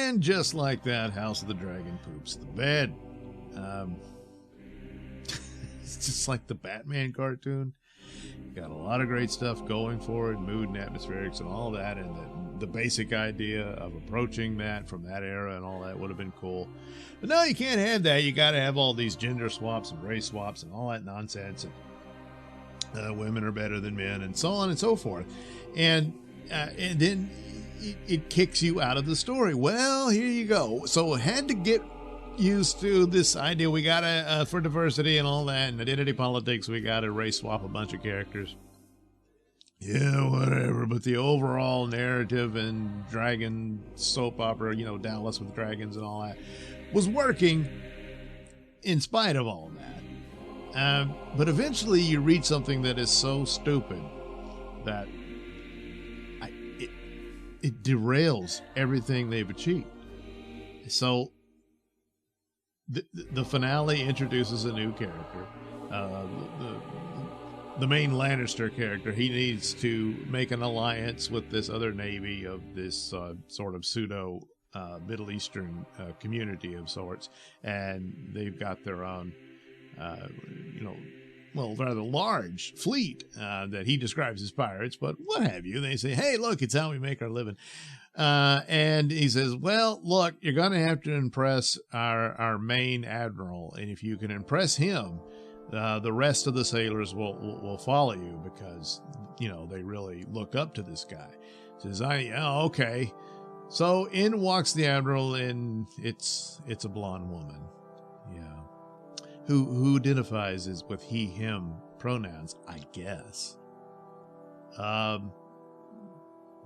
And just like that, House of the Dragon poops the bed. It's just like the Batman cartoon. Got a lot of great stuff going for it, mood and atmospherics and all that, and the basic idea of approaching that from that era and all that would have been cool. But no, you can't have that. You got to have all these gender swaps and race swaps and all that nonsense, and women are better than men and so on and so forth. And then it kicks you out of the story. Well, here you go. So I had to get used to this idea. We gotta for diversity and all that and identity politics, we gotta race swap a bunch of characters. Yeah, whatever. But the overall narrative and dragon soap opera, Dallas with dragons and all that, was working in spite of all that. But eventually you reach something that is so stupid that it derails everything they've achieved. So the finale introduces a new character. The main Lannister character, he needs to make an alliance with this other navy of this sort of pseudo Middle Eastern community of sorts, and they've got their own, rather large fleet that he describes as pirates, but what have you. They say, hey, look, it's how we make our living. And he says, well, look, you're going to have to impress our main admiral. And if you can impress him, the rest of the sailors will follow you because, they really look up to this guy. Says, okay. So in walks the admiral, and it's a blonde woman. Yeah. Who identifies as with he, him pronouns, I guess.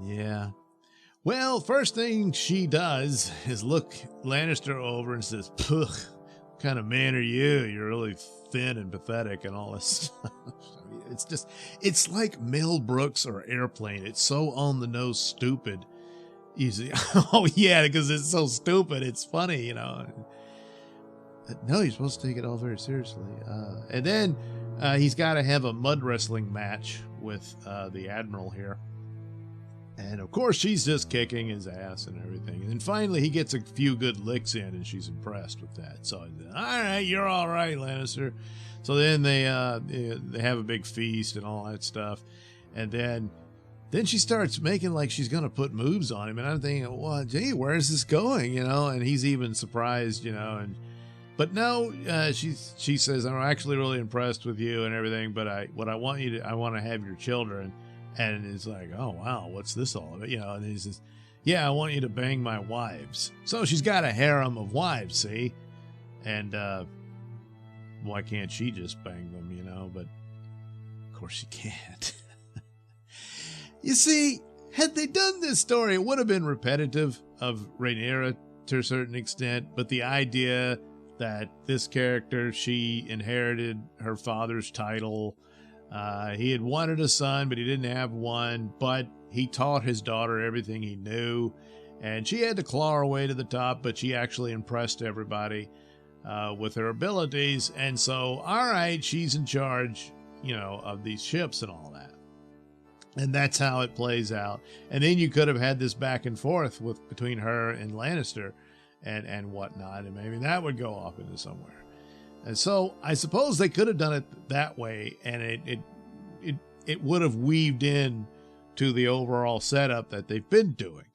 Yeah. Well, first thing she does is look Lannister over and says, "Pugh, what kind of man are you? You're really thin and pathetic and all this stuff." I mean, it's like Mel Brooks or Airplane. It's so on the nose stupid. You see, oh yeah, because it's so stupid. It's funny, No, you're supposed to take it all very seriously. And then he's got to have a mud wrestling match with the Admiral here. And of course, she's just kicking his ass and everything. And then finally, he gets a few good licks in, and she's impressed with that. So, all right, you're all right, Lannister. So then they have a big feast and all that stuff. And then she starts making like she's going to put moves on him. And I'm thinking, well, gee, where is this going? And he's even surprised, But no, she says, I'm actually really impressed with you and everything. But I want to have your children. And it's like, oh, wow, what's this all about? And he says, yeah, I want you to bang my wives. So she's got a harem of wives, see? And why can't she just bang them, But of course she can't. You see, had they done this story, it would have been repetitive of Rhaenyra to a certain extent. But the idea that this character, she inherited her father's title. He had wanted a son, but he didn't have one. But he taught his daughter everything he knew. And she had to claw her way to the top, but she actually impressed everybody with her abilities. And so, all right, she's in charge, of these ships and all that. And that's how it plays out. And then you could have had this back and forth between her and Lannister and whatnot. And maybe that would go off into somewhere. And so I suppose they could have done it that way, and it would have weaved in to the overall setup that they've been doing.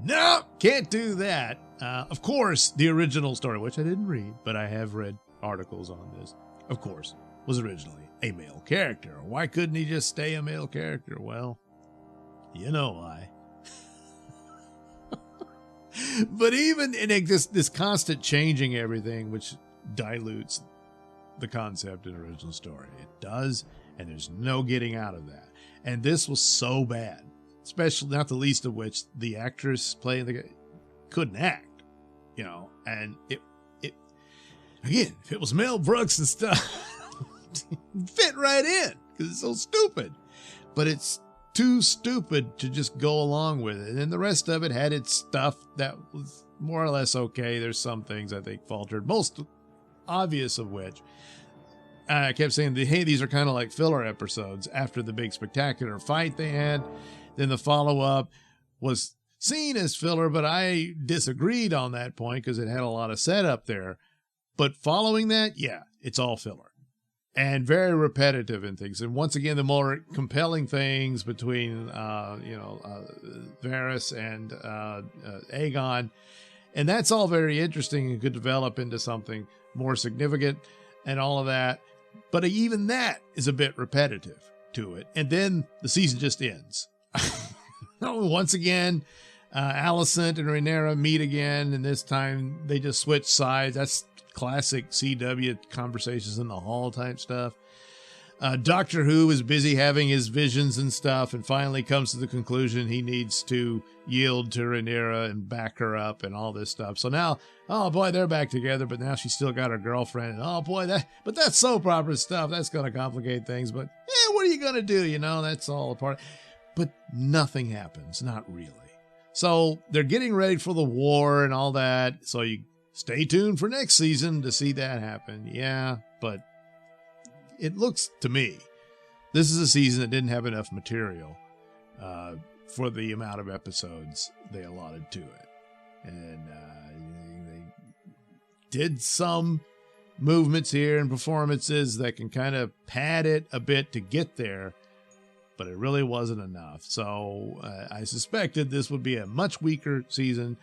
No, can't do that. Of course, the original story, which I didn't read, but I have read articles on this, of course, was originally a male character. Why couldn't he just stay a male character? Well, you know why. But even in this constant changing everything, which dilutes the concept in the original story. It does, and there's no getting out of that. And this was so bad, especially not the least of which the actress playing the guy couldn't act, and it again, if it was Mel Brooks and stuff, fit right in because it's so stupid. But it's too stupid to just go along with it. And then the rest of it had its stuff that was more or less okay. There's some things I think faltered, most obvious of which I kept saying, hey, these are kind of like filler episodes after the big spectacular fight they had. Then the follow-up was seen as filler, but I disagreed on that point because it had a lot of setup there. But following that, yeah, it's all filler and very repetitive in things. And once again, the more compelling things between, Varys and Aegon, and that's all very interesting and could develop into something more significant and all of that. But even that is a bit repetitive to it. And then the season just ends. Once again, Alicent and Rhaenyra meet again, and this time they just switch sides. That's classic CW conversations in the hall type stuff. Doctor Who is busy having his visions and stuff, and finally comes to the conclusion he needs to yield to Rhaenyra and back her up and all this stuff. So now, oh boy, they're back together, but now she's still got her girlfriend. And oh boy, but that's soap opera stuff. That's going to complicate things. But what are you going to do? That's all a part. But nothing happens, not really. So they're getting ready for the war and all that. So you stay tuned for next season to see that happen. Yeah, but it looks to me, this is a season that didn't have enough material for the amount of episodes they allotted to it. And they did some movements here and performances that can kind of pad it a bit to get there, but it really wasn't enough. So I suspected this would be a much weaker season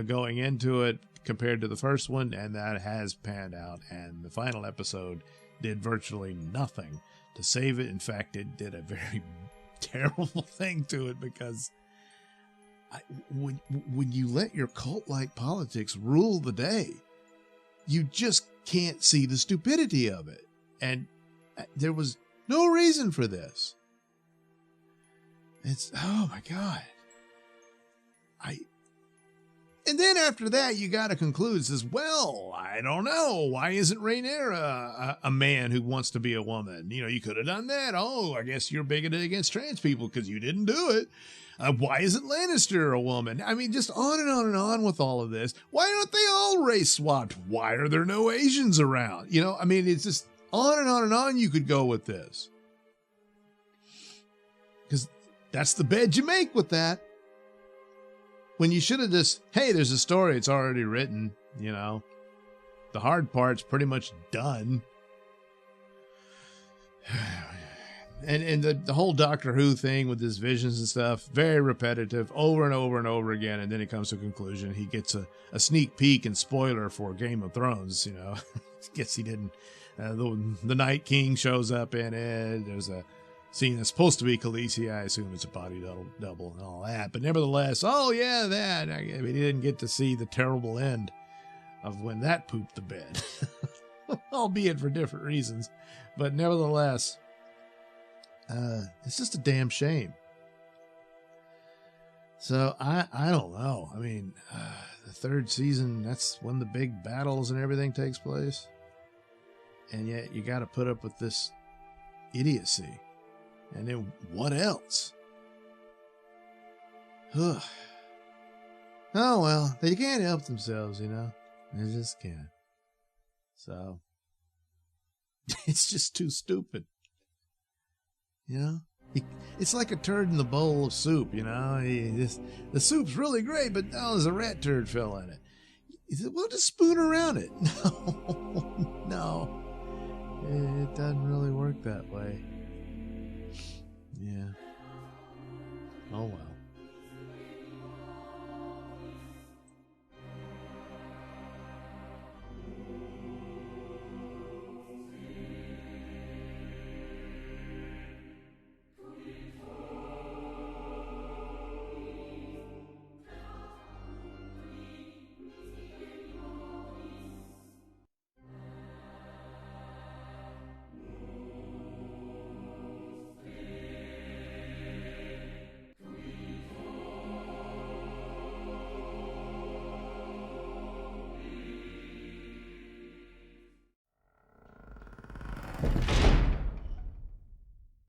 going into it compared to the first one, and that has panned out. And the final episode did virtually nothing to save it. In fact, it did a very terrible thing to it, because when you let your cult-like politics rule the day, you just can't see the stupidity of it. And there was no reason for this. It's, oh my God. And then after that, you got to conclude, says, well, I don't know. Why isn't Rhaenyra a man who wants to be a woman? You could have done that. Oh, I guess you're bigoted against trans people because you didn't do it. Why isn't Lannister a woman? I mean, just on and on and on with all of this. Why aren't they all race swapped? Why are there no Asians around? It's just on and on and on you could go with this. Because that's the bed you make with that. When you should have just, hey, there's a story, it's already written, The hard part's pretty much done. And the whole Doctor Who thing with his visions and stuff, very repetitive, over and over and over again. And then it comes to a conclusion. He gets a sneak peek and spoiler for Game of Thrones, Guess he didn't. The Night King shows up in it. There's a scene that's supposed to be Khaleesi. I assume it's a body double and all that. But nevertheless, oh yeah, that. I mean, he didn't get to see the terrible end of when that pooped the bed. Albeit for different reasons. But nevertheless, it's just a damn shame. So I don't know. I mean, the third season, that's when the big battles and everything takes place. And yet you got to put up with this idiocy. And then what else? Oh, well, they can't help themselves, They just can't. So, it's just too stupid. It's like a turd in the bowl of soup, The soup's really great, but there's a rat turd fell in it. You said, well, just spoon around it. No. It doesn't really work that way. Yeah. Oh well.